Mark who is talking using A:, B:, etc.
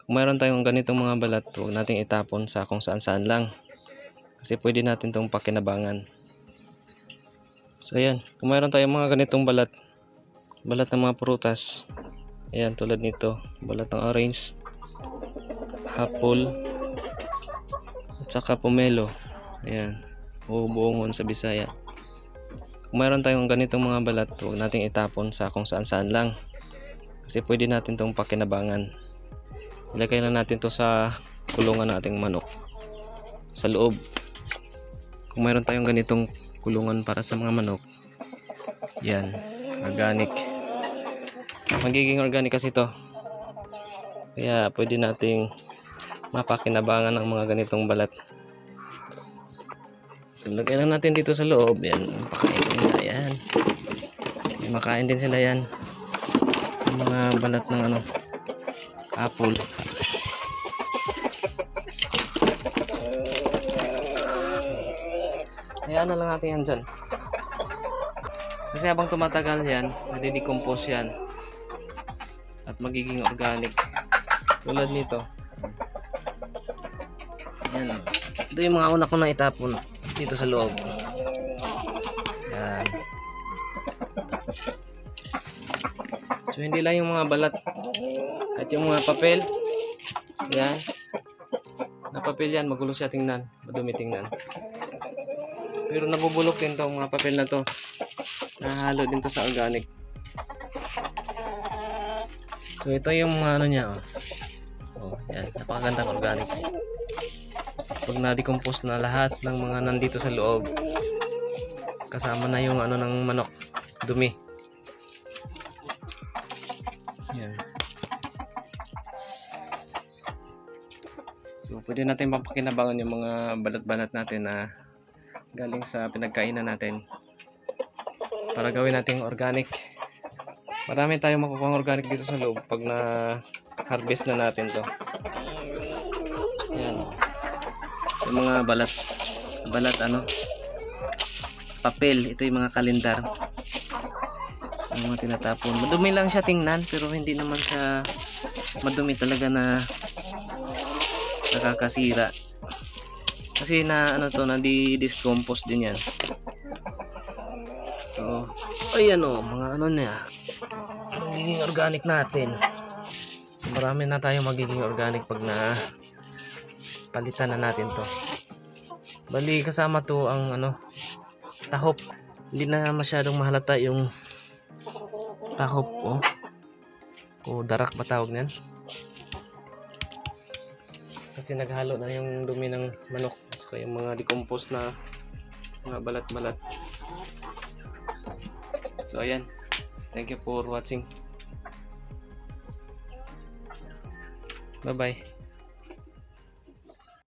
A: Kung mayroon tayong ganitong mga balat, huwag nating itapon sa kung saan-saan lang. Kasi pwede natin itong pakinabangan. So ayan, kung mayroon tayong mga ganitong balat ng mga prutas, ayan tulad nito, balat ng orange, apple, at saka pomelo, ayan, o buongon sa Bisaya. Kung mayroon tayong ganitong mga balat, huwag nating itapon sa kung saan-saan lang. Kasi pwede natin itong pakinabangan. Ilagay lang natin to sa kulungan ng ating manok sa loob. Kung mayroon tayong ganitong kulungan para sa mga manok, yan, organic. Magiging organic kasi to. Kaya pwede nating mapakinabangan ng mga ganitong balat. So lagay lang natin dito sa loob. Yan, pakain nila yan. Makain din sila yan. Yung mga balat ng ano, apple. Hayaan na lang natin yan dyan. Kasi habang tumatagal yan, nadidecompose yan. At magiging organic. Tulad nito. Yan. Ito yung mga una ko na itapon dito sa loob. Yan. So hindi lang yung mga balat, at yung mga papel. Yan. Na papel yan, magulo siya tingnan, madumi tingnan. Pero nabubulok din tong mga papel na to. Nahalo din to sa organic. So ito yung mga ano niya, oh, yan, napakagandang organic. Pag na-decompose na lahat ng mga nandito sa loob, kasama na yung ano ng manok, dumi. Yan. So pwede natin papakinabangan yung mga balat-balat natin na galing sa pinagkainan natin para gawin nating organic. Marami tayong makukuha organic dito sa loob pag na harvest na natin to. Yan. Yung mga balat ano, papel, ito yung mga kalendar, yung mga tinatapon. Madumi lang siya tingnan, pero hindi naman siya madumi talaga na nakakasira. Kasi na ano to, na di-discompose din yan. So, ayan o, mga ano niya, magiging organic natin. So marami na tayo magiging organic pag na palitan na natin to. Bali kasama to ang ano, tahop. Hindi na masyadong mahalata yung tahop, oh. O darak ba tawag niyan? Kasi naghalo na yung dumi ng manok. So yung mga decompose na mga balat-balat. So ayan. Thank you for watching. Bye bye.